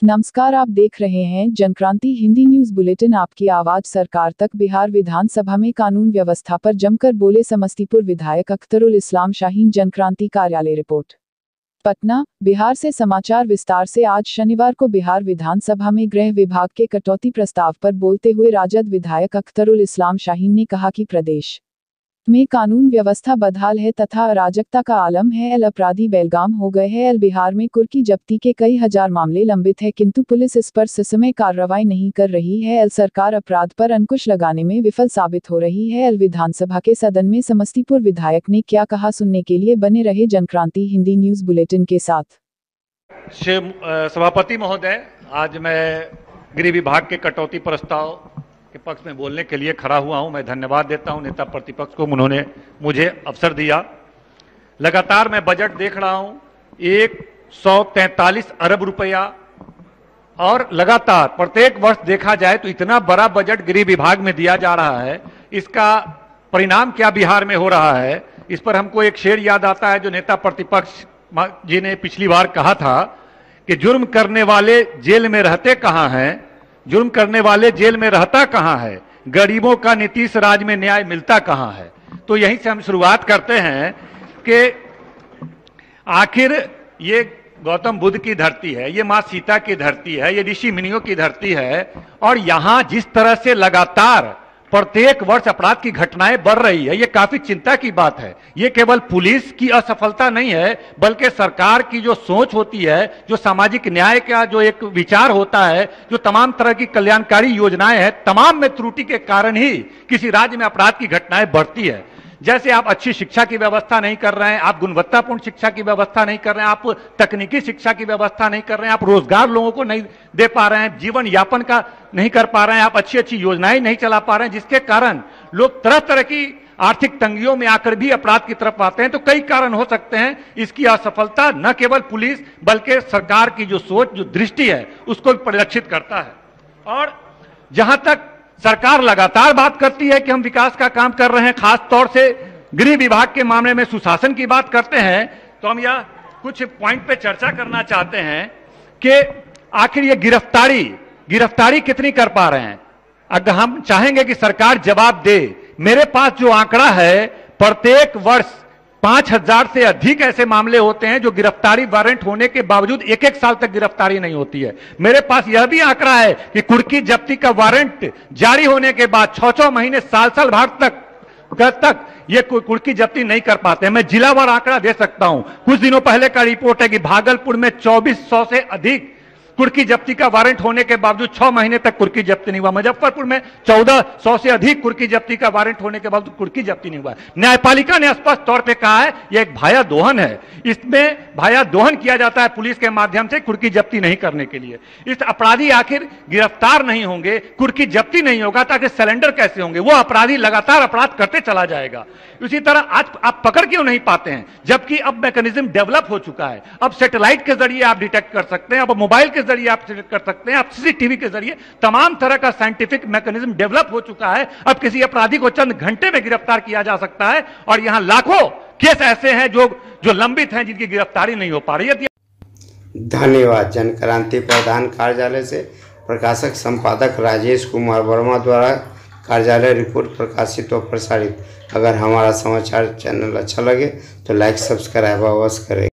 नमस्कार, आप देख रहे हैं जनक्रांति हिंदी न्यूज बुलेटिन। आपकी आवाज सरकार तक। बिहार विधानसभा में कानून व्यवस्था पर जमकर बोले समस्तीपुर विधायक अख्तरुल इस्लाम शाहीन। जनक्रांति कार्यालय रिपोर्ट। पटना, बिहार से समाचार विस्तार से। आज शनिवार को बिहार विधानसभा में गृह विभाग के कटौती प्रस्ताव पर बोलते हुए राजद विधायक अख्तरुल इस्लाम शाहीन ने कहा कि प्रदेश में कानून व्यवस्था बदहाल है तथा अराजकता का आलम है। अपराधी बेलगाम हो गए हैं। बिहार में कुर्की जब्ती के कई हजार मामले लंबित है, किंतु पुलिस इस पर समय कार्रवाई नहीं कर रही है। सरकार अपराध पर अंकुश लगाने में विफल साबित हो रही है। विधानसभा के सदन में समस्तीपुर विधायक ने क्या कहा, सुनने के लिए बने रहे जनक्रांति हिंदी न्यूज बुलेटिन के साथ। सभापति महोदय, आज मैं गृह विभाग के कटौती प्रस्ताव के पक्ष में बोलने के लिए खड़ा हुआ हूं। मैं धन्यवाद देता हूं नेता प्रतिपक्ष को, उन्होंने मुझे अवसर दिया। लगातार मैं बजट देख रहा हूं, 143 अरब रुपया, और लगातार प्रत्येक वर्ष देखा जाए तो इतना बड़ा बजट गृह विभाग में दिया जा रहा है। इसका परिणाम क्या बिहार में हो रहा है, इस पर हमको एक शेर याद आता है जो नेता प्रतिपक्ष जी ने पिछली बार कहा था कि जुर्म करने वाले जेल में रहते कहां हैं, जुर्म करने वाले जेल में रहता कहां है, गरीबों का नीतीश राज में न्याय मिलता कहां है। तो यहीं से हम शुरुआत करते हैं कि आखिर ये गौतम बुद्ध की धरती है, ये मां सीता की धरती है, ये ऋषि मुनियों की धरती है, और यहां जिस तरह से लगातार प्रत्येक वर्ष अपराध की घटनाएं बढ़ रही है, ये काफी चिंता की बात है। ये केवल पुलिस की असफलता नहीं है, बल्कि सरकार की जो सोच होती है, जो सामाजिक न्याय का जो एक विचार होता है, जो तमाम तरह की कल्याणकारी योजनाएं हैं, तमाम में त्रुटि के कारण ही किसी राज्य में अपराध की घटनाएं बढ़ती है। जैसे आप अच्छी शिक्षा की व्यवस्था नहीं कर रहे हैं, आप गुणवत्तापूर्ण शिक्षा की व्यवस्था नहीं कर रहे हैं, आप तकनीकी शिक्षा की व्यवस्था नहीं कर रहे हैं, आप रोजगार लोगों को नहीं दे पा रहे हैं, जीवन यापन का नहीं कर पा रहे हैं, आप अच्छी अच्छी योजनाएं नहीं चला पा रहे हैं, जिसके कारण लोग तरह तरह की आर्थिक तंगियों में आकर भी अपराध की तरफ आते हैं। तो कई कारण हो सकते हैं इसकी असफलता, न केवल पुलिस बल्कि सरकार की जो सोच, जो दृष्टि है, उसको भी परिलक्षित करता है। और जहां तक सरकार लगातार बात करती है कि हम विकास का काम कर रहे हैं, खास तौर से गृह विभाग के मामले में सुशासन की बात करते हैं, तो हम यह कुछ पॉइंट पे चर्चा करना चाहते हैं कि आखिर ये गिरफ्तारी कितनी कर पा रहे हैं। अगर हम चाहेंगे कि सरकार जवाब दे, मेरे पास जो आंकड़ा है, प्रत्येक वर्ष 5000 से अधिक ऐसे मामले होते हैं जो गिरफ्तारी वारंट होने के बावजूद एक एक साल तक गिरफ्तारी नहीं होती है। मेरे पास यह भी आंकड़ा है कि कुर्की जब्ती का वारंट जारी होने के बाद 6-6 महीने, साल भर तक ये कुर्की जब्ती नहीं कर पाते हैं। मैं जिलावार आंकड़ा दे सकता हूं। कुछ दिनों पहले का रिपोर्ट है कि भागलपुर में 2400 से अधिक कुर्की जब्ती का वारंट होने के बावजूद 6 महीने तक कुर्की जब्ती नहीं हुआ। मुजफ्फरपुर में 1400 से अधिक कुर्की जब्ती का वारंट होने के बावजूद कुर्की जब्ती नहीं हुआ। न्यायपालिका ने स्पष्ट तौर पे कहा है यह एक भाया दोहन है, इसमें भाया दोहन किया जाता है पुलिस के माध्यम से कुर्की जब्ती नहीं करने के लिए। इस अपराधी आखिर गिरफ्तार नहीं होंगे, कुर्की जब्ती नहीं होगा, ताकि सरेंडर कैसे होंगे? वो अपराधी लगातार अपराध करते चला जाएगा। इसी तरह आज आप पकड़ क्यों नहीं पाते हैं, जबकि अब मैकेनिज्म डेवलप हो चुका है। अब सैटेलाइट के जरिए आप डिटेक्ट कर सकते हैं, अब मोबाइल के जरिए आप डिटेक्ट कर सकते हैं, आप सीसीटीवी के जरिए तमाम तरह का साइंटिफिक मैकेनिज्म डेवलप हो चुका है। अब किसी अपराधी को चंद घंटे में गिरफ्तार किया जा सकता है, और यहां लाखों केस ऐसे हैं जो लंबित हैं, जिनकी गिरफ्तारी नहीं हो पा रही है। धन्यवाद। जनक्रांति प्रधान कार्यालय से प्रकाशक संपादक राजेश कुमार वर्मा द्वारा कार्यालय रिपोर्ट प्रकाशित और प्रसारित। अगर हमारा समाचार चैनल अच्छा लगे तो लाइक सब्सक्राइब अवश्य करें।